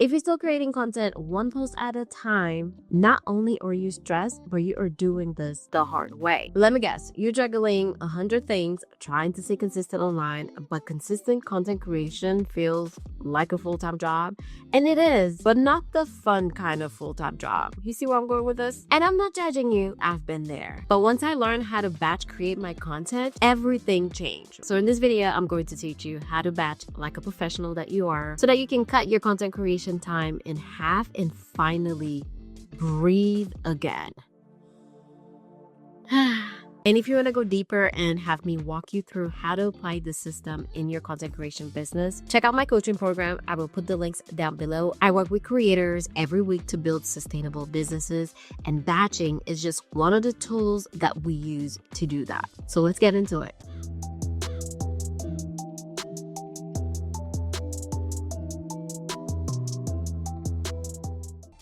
If you're still creating content one post at a time, not only are you stressed, but you are doing this the hard way. Let me guess, you're juggling 100 things, trying to stay consistent online, but consistent content creation feels like a full-time job. And it is, but not the fun kind of full-time job. You see where I'm going with this? And I'm not judging you, I've been there. But once I learned how to batch create my content, everything changed. So in this video, I'm going to teach you how to batch like a professional that you are, so that you can cut your content creation time in half and finally breathe again. And if you want to go deeper and have me walk you through how to apply the system in your content creation business, check out my coaching program. I will put the links down below. I work with creators every week to build sustainable businesses, and batching is just one of the tools that we use to do that. So let's get into it.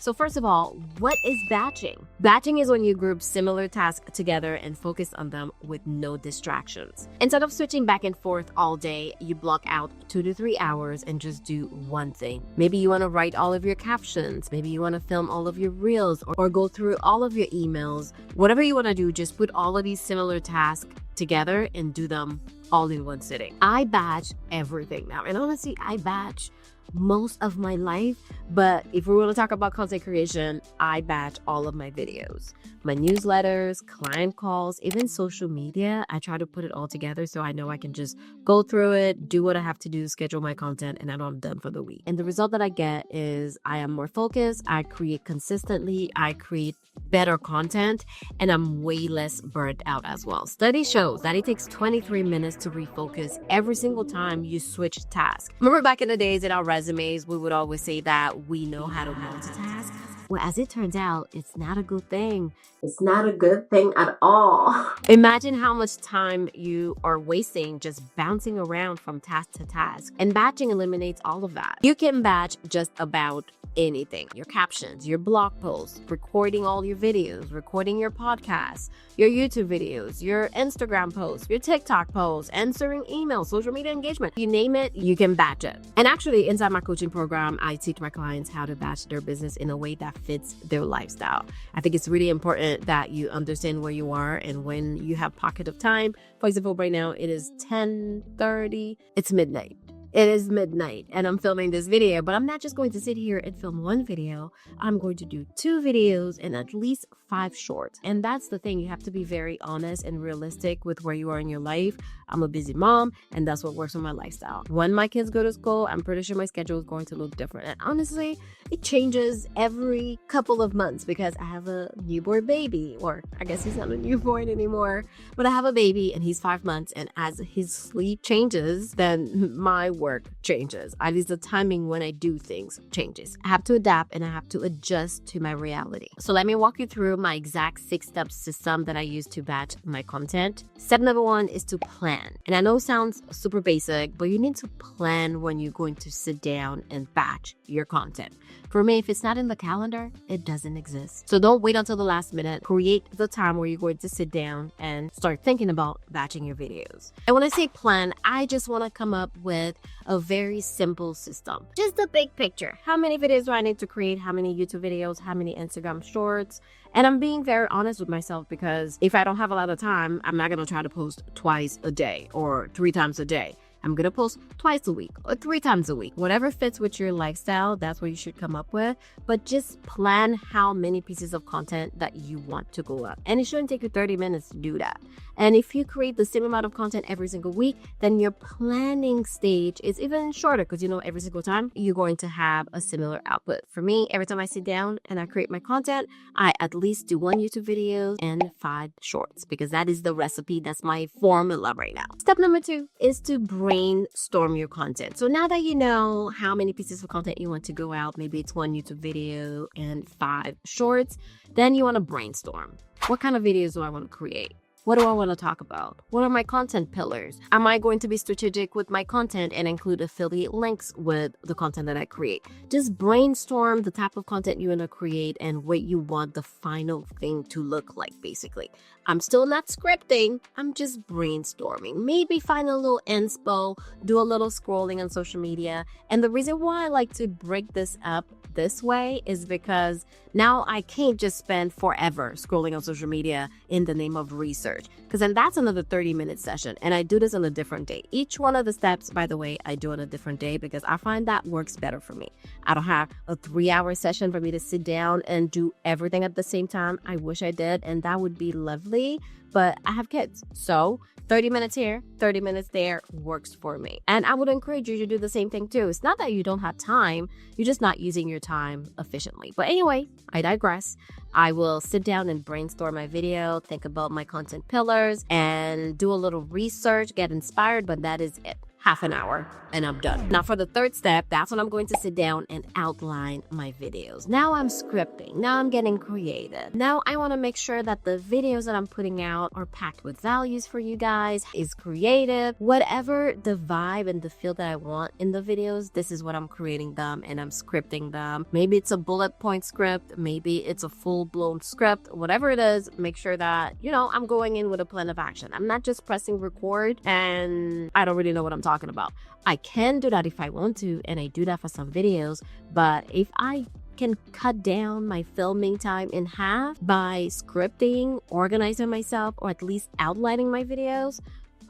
So first of all, what is batching? Batching is when you group similar tasks together and focus on them with no distractions. Instead of switching back and forth all day, you block out 2 to 3 hours and just do one thing. Maybe you want to write all of your captions. Maybe you want to film all of your reels or go through all of your emails. Whatever you want to do, just put all of these similar tasks together and do them all in one sitting. I batch everything now. And honestly, I batch most of my life, but if we want to talk about content creation, I batch all of my videos, my newsletters, client calls, even social media. I try to put it all together so I know I can just go through it, do what I have to do, schedule my content, and I know I'm done for the week. And the result that I get is I am more focused, I create consistently, I create better content, and I'm way less burnt out as well. Study shows that it takes 23 minutes to refocus every single time you switch tasks. Remember back in the days in our resumes, we would always say that we know how to multitask. Well, as it turns out, it's not a good thing. It's not a good thing at all. Imagine how much time you are wasting just bouncing around from task to task. And batching eliminates all of that. You can batch just about anything. Your captions, your blog posts, recording all your videos, recording your podcasts, your YouTube videos, your Instagram posts, your TikTok posts, answering emails, social media engagement. You name it, you can batch it. And actually, inside my coaching program, I teach my clients how to batch their business in a way that fits their lifestyle. I think it's really important that you understand where you are and when you have pocket of time. For example, right now it is 10:30. It's midnight. It is midnight and I'm filming this video, but I'm not just going to sit here and film one video. I'm going to do 2 videos and at least 5 shorts. And that's the thing. You have to be very honest and realistic with where you are in your life. I'm a busy mom and that's what works for my lifestyle. When my kids go to school, I'm pretty sure my schedule is going to look different. And honestly, it changes every couple of months because I have a newborn baby, or I guess he's not a newborn anymore, but I have a baby and he's 5 months. And as his sleep changes, then my work changes. At least the timing when I do things changes. I have to adapt and I have to adjust to my reality. So let me walk you through my exact 6-step system that I use to batch my content. Step number 1 is to plan. And I know it sounds super basic, but you need to plan when you're going to sit down and batch your content. For me, if it's not in the calendar, it doesn't exist. So don't wait until the last minute. Create the time where you're going to sit down and start thinking about batching your videos. And when I say plan, I just want to come up with a very simple system. Just the big picture. How many videos do I need to create? How many YouTube videos? How many Instagram shorts? And I'm being very honest with myself because if I don't have a lot of time, I'm not going to try to post twice a day or 3 times a day. I'm going to post twice a week or 3 times a week. Whatever fits with your lifestyle, that's what you should come up with. But just plan how many pieces of content that you want to go up. And it shouldn't take you 30 minutes to do that. And if you create the same amount of content every single week, then your planning stage is even shorter because you know every single time you're going to have a similar output. For me, every time I sit down and I create my content, I at least do 1 YouTube video and 5 shorts because that is the recipe. That's my formula right now. Step number 2 is to brainstorm your content. So now that you know how many pieces of content you want to go out, maybe it's 1 YouTube video and 5 shorts, then you want to brainstorm. What kind of videos do I want to create? What do I want to talk about? What are my content pillars? Am I going to be strategic with my content and include affiliate links with the content that I create? Just brainstorm the type of content you want to create and what you want the final thing to look like, basically. I'm still not scripting. I'm just brainstorming. Maybe find a little inspo, do a little scrolling on social media. And the reason why I like to break this up this way is because now I can't just spend forever scrolling on social media in the name of research, because then that's another 30-minute session, and I do this on a different day. Each one of the steps, by the way, I do on a different day because I find that works better for me. I don't have a 3-hour session for me to sit down and do everything at the same time. I wish I did, and that would be lovely, but I have kids, so 30 minutes here, 30 minutes there works for me. And I would encourage you to do the same thing too. It's not that you don't have time, you're just not using your time efficiently. But anyway, I digress. I will sit down and brainstorm my video, think about my content pillars, and do a little research, get inspired, but that is it. Half an hour and I'm done. Now for the third step, that's when I'm going to sit down and outline my videos. Now I'm scripting. Now I'm getting creative. Now I want to make sure that the videos that I'm putting out are packed with values for you guys, is creative. Whatever the vibe and the feel that I want in the videos, this is what I'm creating them and I'm scripting them. Maybe it's a bullet point script, maybe it's a full-blown script, whatever it is, make sure that, I'm going in with a plan of action. I'm not just pressing record and I don't really know what I'm talking about. I can do that if I want to, and I do that for some videos, but if I can cut down my filming time in half by scripting, organizing myself, or at least outlining my videos,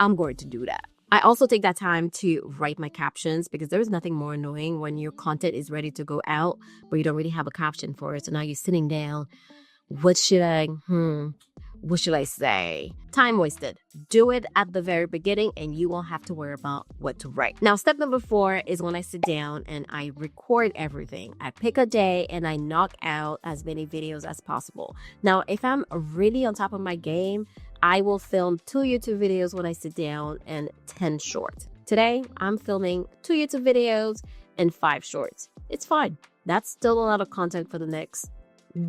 I'm going to do that. I also take that time to write my captions because there's nothing more annoying when your content is ready to go out, but you don't really have a caption for it. So now you're sitting down. What should I say? Time wasted. Do it at the very beginning and you won't have to worry about what to write. Now, step number 4 is when I sit down and I record everything. I pick a day and I knock out as many videos as possible. Now, if I'm really on top of my game, I will film 2 YouTube videos when I sit down and 10 shorts. Today, I'm filming 2 YouTube videos and 5 shorts. It's fine. That's still a lot of content for the next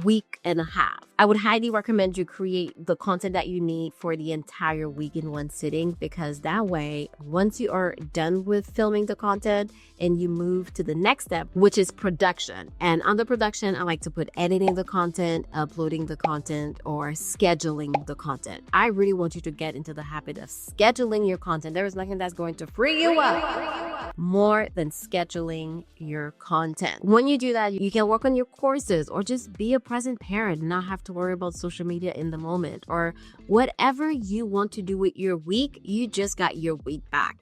week and a half. I would highly recommend you create the content that you need for the entire week in one sitting, because that way, once you are done with filming the content and you move to the next step, which is production. And under production, I like to put editing the content, uploading the content, or scheduling the content. I really want you to get into the habit of scheduling your content. There is nothing that's going to free you up more than scheduling your content. When you do that, you can work on your courses or just be a present parent and not have to worry about social media in the moment, or whatever you want to do with your week. You just got your week back.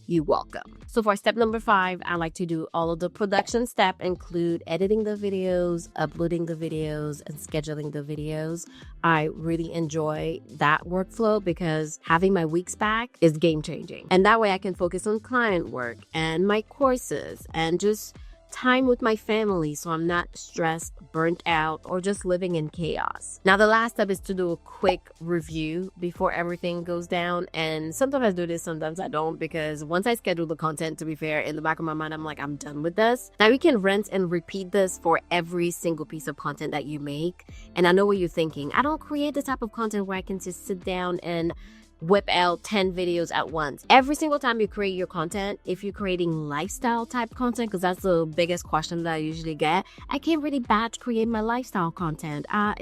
You're welcome. So for step number 5, I like to do all of the production step, include editing the videos, uploading the videos, and scheduling the videos. I really enjoy that workflow because having my weeks back is game changing. And that way I can focus on client work and my courses and just time with my family, so I'm not stressed, burnt out, or just living in chaos. Now, the last step is to do a quick review before everything goes down. And sometimes I do this, sometimes I don't, because once I schedule the content, to be fair, in the back of my mind, I'm like, I'm done with this. Now, you can rinse and repeat this for every single piece of content that you make. And I know what you're thinking. I don't create the type of content where I can just sit down and whip out 10 videos at once. Every single time you create your content, if you're creating lifestyle type content, because that's the biggest question that I usually get, I can't really batch create my lifestyle content. I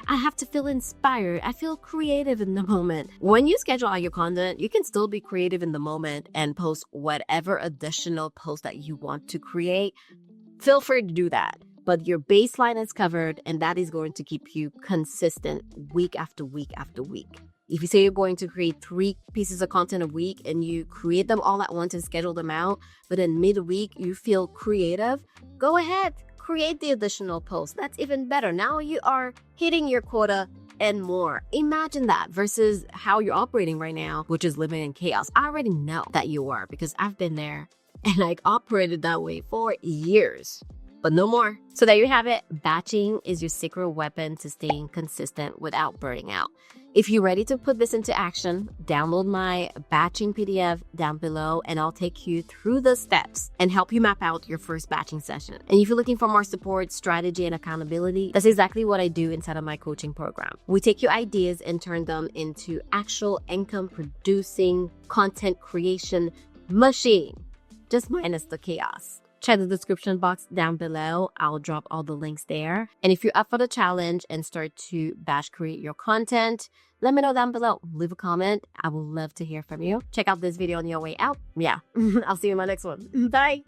have to feel inspired. I feel creative in the moment. When you schedule out your content, you can still be creative in the moment and post whatever additional post that you want to create. Feel free to do that. But your baseline is covered, and that is going to keep you consistent week after week after week. If you say you're going to create 3 pieces of content a week and you create them all at once and schedule them out, but in midweek you feel creative, go ahead, create the additional post. That's even better. Now you are hitting your quota and more. Imagine that versus how you're operating right now, which is living in chaos. I already know that you are, because I've been there and I operated that way for years. But no more. So there you have it. Batching is your secret weapon to staying consistent without burning out. If you're ready to put this into action, download my batching PDF down below and I'll take you through the steps and help you map out your first batching session. And if you're looking for more support, strategy, and accountability, that's exactly what I do inside of my coaching program. We take your ideas and turn them into actual income producing content creation machine, just minus the chaos. Check the description box down below. I'll drop all the links there. And if you're up for the challenge and start to batch create your content, let me know down below. Leave a comment. I would love to hear from you. Check out this video on your way out. Yeah, I'll see you in my next one. Bye.